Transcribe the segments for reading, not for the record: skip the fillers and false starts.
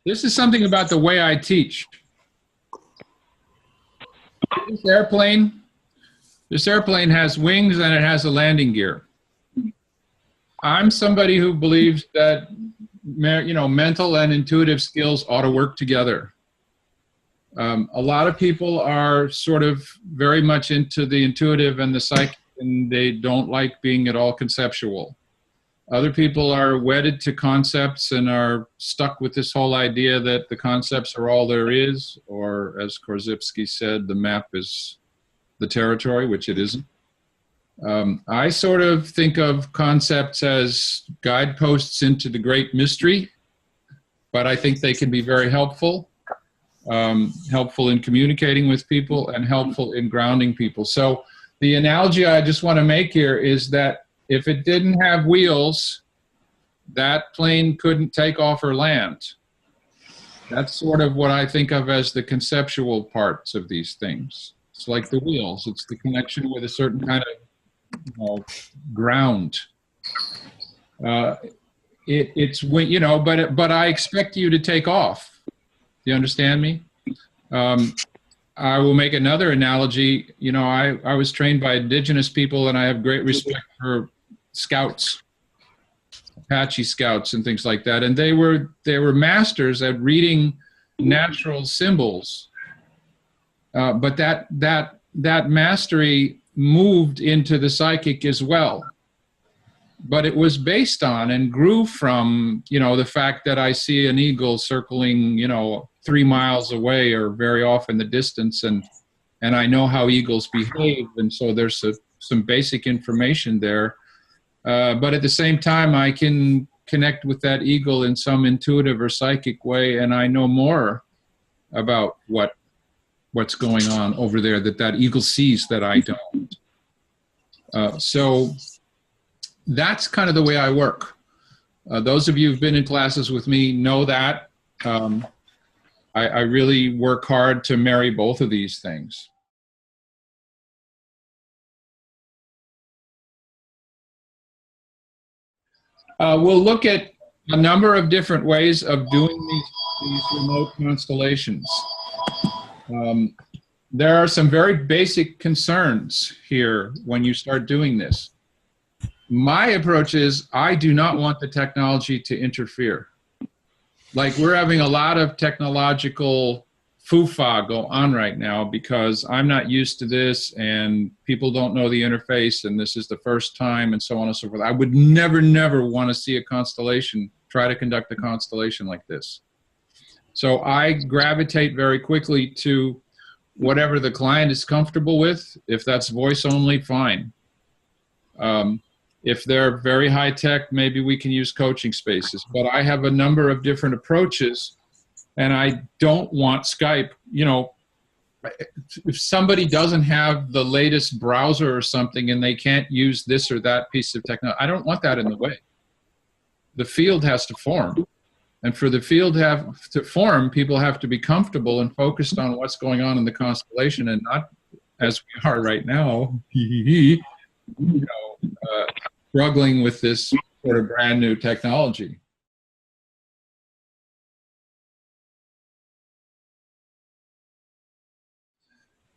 This is something about the way I teach. This airplane has wings and it has a landing gear. I'm somebody who believes that, you know, mental and intuitive skills ought to work together. A lot of people are sort of very much into the intuitive and the psychic, and they don't like being at all conceptual. Other people are wedded to concepts and are stuck with this whole idea that the concepts are all there is, or as Korzybski said, the map is the territory, which it isn't. I sort of think of concepts as guideposts into the great mystery, but I think they can be very helpful. Helpful in communicating with people and helpful in grounding people. So the analogy I just want to make here is that if it didn't have wheels, that plane couldn't take off or land. That's sort of what I think of as the conceptual parts of these things. It's like the wheels. It's the connection with a certain kind of, you know, ground. It's, you know, but I expect you to take off. Do you understand me? I will make another analogy. You know, I was trained by indigenous people, and I have great respect for scouts, Apache scouts and things like that. And they were masters at reading natural symbols. But that mastery moved into the psychic as well. But it was based on and grew from, you know, the fact that I see an eagle circling, you know, 3 miles away or very off in the distance, and I know how eagles behave, and so there's some basic information there. But at the same time, I can connect with that eagle in some intuitive or psychic way, and I know more about what's going on over there that eagle sees that I don't. So that's kind of the way I work. Those of you who've been in classes with me know that. I really work hard to marry both of these things. We'll look at a number of different ways of doing these remote constellations. There are some very basic concerns here when you start doing this. My approach is I do not want the technology to interfere. Like, we're having a lot of technological foo-fa go on right now because I'm not used to this and people don't know the interface and this is the first time and so on and so forth. I would never, never want to see a constellation, try to conduct a constellation like this. So I gravitate very quickly to whatever the client is comfortable with. If that's voice only, fine. If they're very high tech, maybe we can use coaching spaces. But I have a number of different approaches, and I don't want Skype. You know, if somebody doesn't have the latest browser or something and they can't use this or that piece of technology, I don't want that in the way. The field has to form. And for the field to form, people have to be comfortable and focused on what's going on in the constellation, and not, as we are right now, you know, struggling with this sort of brand new technology.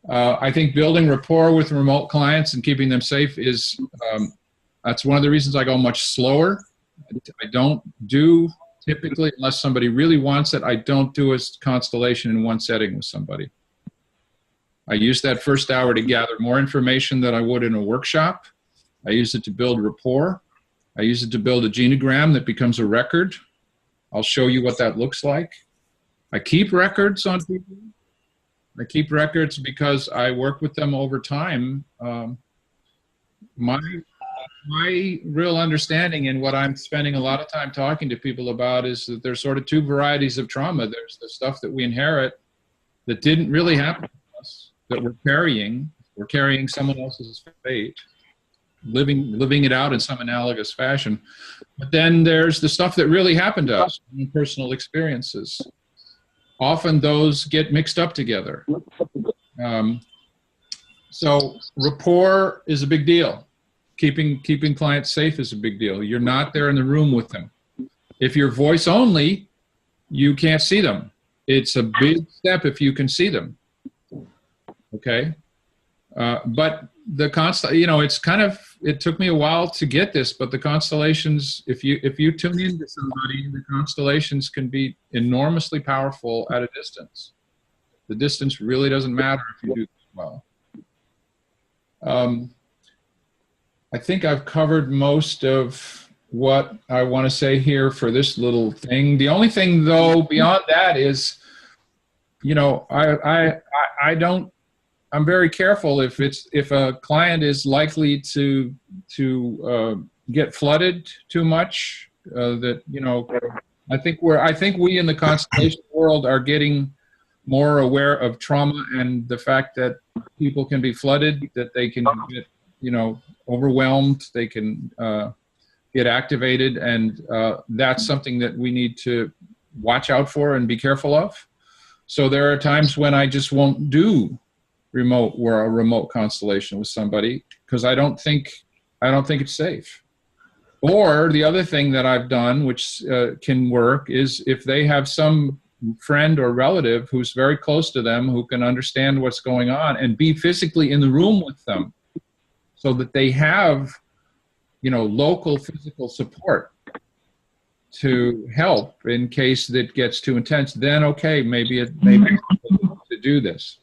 I think building rapport with remote clients and keeping them safe is, that's one of the reasons I go much slower. I don't do, typically, unless somebody really wants it, I don't do a constellation in one setting with somebody. I use that first hour to gather more information than I would in a workshop. I use it to build rapport. I use it to build a genogram that becomes a record. I'll show you what that looks like. I keep records on people. I keep records because I work with them over time. My real understanding and what I'm spending a lot of time talking to people about is that there's sort of two varieties of trauma. There's the stuff that we inherit that didn't really happen to us, that we're carrying. We're carrying someone else's fate, living it out in some analogous fashion. But then there's the stuff that really happened to us, personal experiences. Often those get mixed up together. So rapport is a big deal. Keeping clients safe is a big deal. You're not there in the room with them. If you're voice only, you can't see them. It's a big step if you can see them. Okay. But the it's kind of, it took me a while to get this, but the constellations, if you tune into somebody, the constellations can be enormously powerful at a distance. The distance really doesn't matter if you do well. I think I've covered most of what I want to say here for this little thing. The only thing, though, beyond that is, I'm very careful if a client is likely to get flooded too much. I think we in the constellation world are getting more aware of trauma and the fact that people can be flooded, that they can get overwhelmed, they can get activated, and that's something that we need to watch out for and be careful of. So there are times when I just won't do a remote constellation with somebody because I don't think it's safe. Or the other thing that I've done, which can work, is if they have some friend or relative who's very close to them who can understand what's going on and be physically in the room with them so that they have local physical support to help in case that gets too intense, then okay, maybe to do this.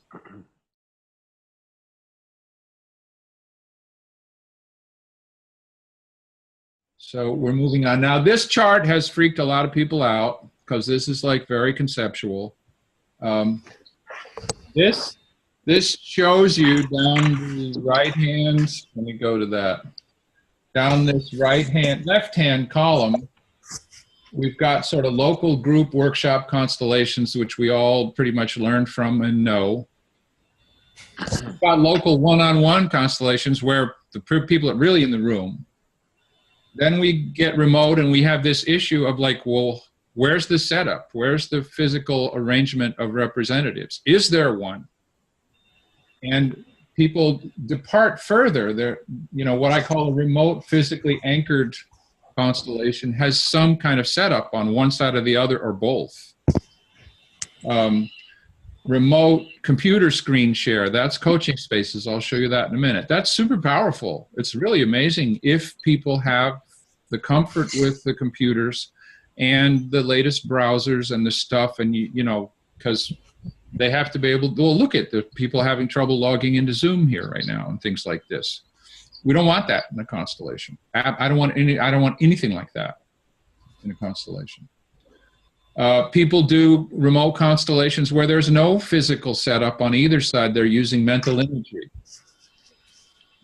So we're moving on. Now this chart has freaked a lot of people out because this is like very conceptual. This shows you down the right hand, let me go to that. Down this left-hand column, we've got sort of local group workshop constellations, which we all pretty much learned from and know. We've got local one-on-one constellations where the people are really in the room. Then we get remote and we have this issue of like, well, where's the setup? Where's the physical arrangement of representatives? Is there one? And people depart further. They're, what I call a remote physically anchored constellation has some kind of setup on one side or the other or both. Remote computer screen share, that's coaching spaces. I'll show you that in a minute. That's super powerful. It's really amazing if people have the comfort with the computers and the latest browsers and the stuff, and because they have to be able to look at the people having trouble logging into Zoom here right now and things like this. We don't want that in a constellation. I don't want anything like that in a constellation. People do remote constellations where there's no physical setup on either side. They're using mental imagery.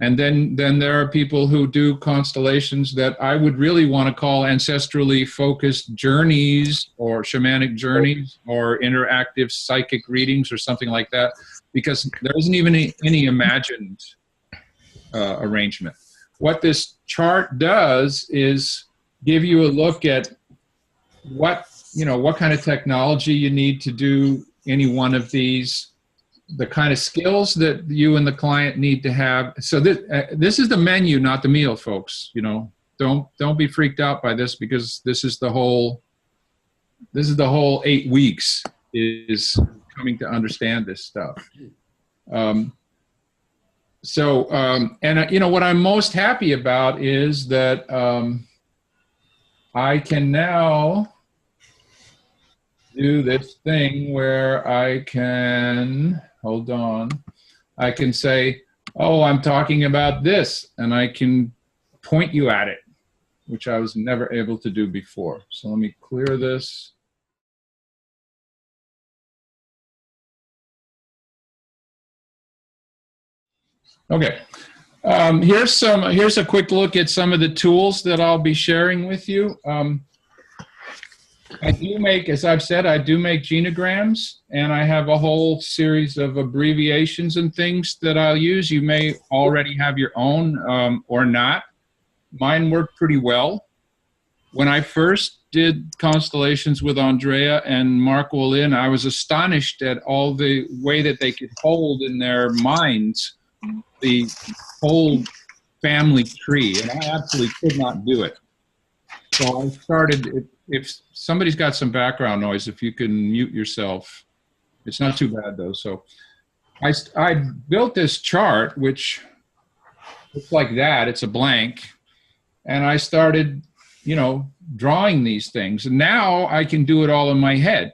And then there are people who do constellations that I would really want to call ancestrally focused journeys or shamanic journeys or interactive psychic readings or something like that, because there isn't even any imagined arrangement. What this chart does is give you a look at what kind of technology you need to do any one of these, the kind of skills that you and the client need to have. So this is the menu, not the meal, folks. Don't be freaked out by this, because this is the whole 8 weeks is coming to understand this stuff. And what I'm most happy about is that I can now do this thing where I can, hold on, I can say, oh, I'm talking about this, and I can point you at it, which I was never able to do before. So let me clear this. Okay. Here's a quick look at some of the tools that I'll be sharing with you. I do make, as I've said, I do make genograms, and I have a whole series of abbreviations and things that I'll use. You may already have your own or not. Mine work pretty well. When I first did constellations with Andrea and Mark Wolin, I was astonished at all the way that they could hold in their minds the whole family tree, and I absolutely could not do it. So I started, if somebody's got some background noise, if you can mute yourself, it's not too bad though. So I built this chart, which looks like that. It's a blank. And I started, drawing these things. And now I can do it all in my head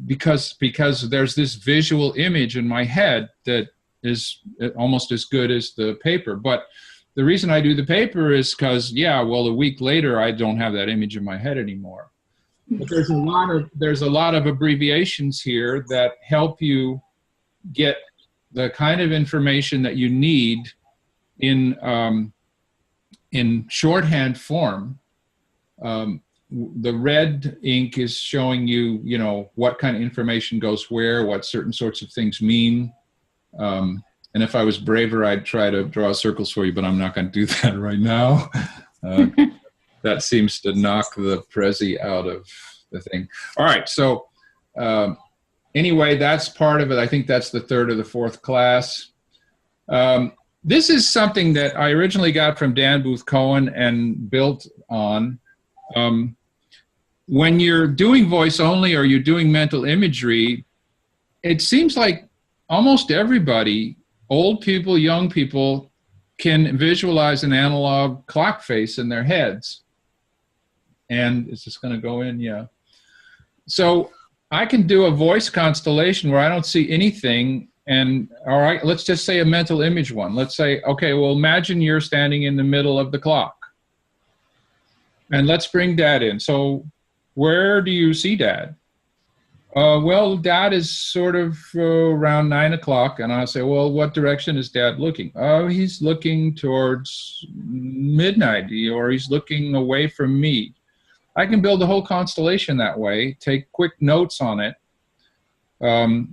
because there's this visual image in my head that is almost as good as the paper. But the reason I do the paper is because, a week later, I don't have that image in my head anymore. But there's a lot of abbreviations here that help you get the kind of information that you need in shorthand form. The red ink is showing you, what kind of information goes where, what certain sorts of things mean. And if I was braver, I'd try to draw circles for you, but I'm not going to do that right now. That seems to knock the Prezi out of the thing. All right, so anyway, that's part of it. I think that's the third or the fourth class. This is something that I originally got from Dan Booth Cohen and built on. When you're doing voice only or you're doing mental imagery, it seems like almost everybody, old people, young people, can visualize an analog clock face in their heads. And is this going to go in? Yeah. So I can do a voice constellation where I don't see anything. And all right, let's just say a mental image one. Let's say, okay, well, imagine you're standing in the middle of the clock. And let's bring Dad in. So where do you see Dad? Well, Dad is sort of around 9 o'clock. And I'll say, well, what direction is Dad looking? Oh, he's looking towards midnight, or he's looking away from me. I can build a whole constellation that way, take quick notes on it, or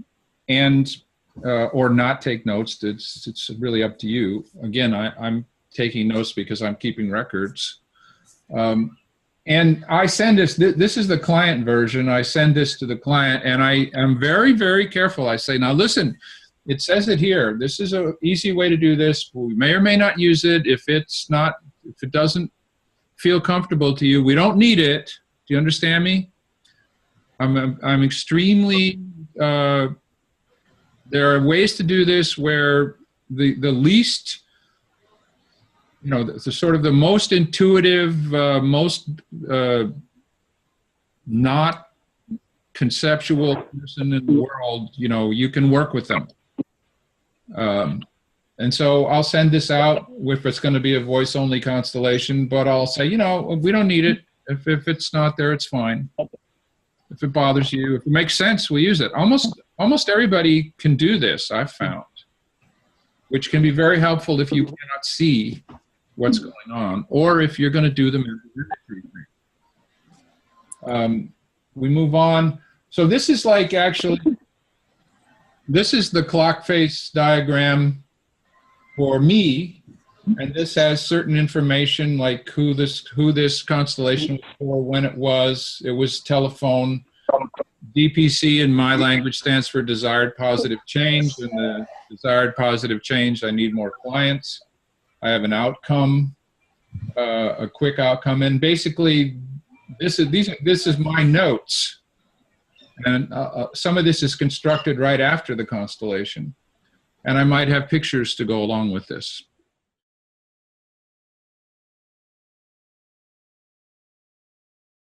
not take notes. It's really up to you. Again, I'm taking notes because I'm keeping records. And I send this is the client version. I send this to the client, and I am very, very careful. I say, now listen, it says it here. This is an easy way to do this. We may or may not use it. If it doesn't feel comfortable to you, we don't need it. Do you understand me? I'm extremely, there are ways to do this where the least, the sort of the most intuitive, most not conceptual person in the world, you can work with them. And so I'll send this out if it's going to be a voice-only constellation, but I'll say, we don't need it. If it's not there, it's fine. If it bothers you, if it makes sense, we'll use it. Almost everybody can do this, I've found, which can be very helpful if you cannot see what's going on, or if you're going to do the mental imagery. We move on. So this is this is the clock face diagram for me, and this has certain information like who this constellation was for, when it was telephone. DPC in my language stands for desired positive change, and the desired positive change, I need more clients. I have an outcome, a quick outcome, and basically this is my notes, and some of this is constructed right after the constellation, and I might have pictures to go along with this.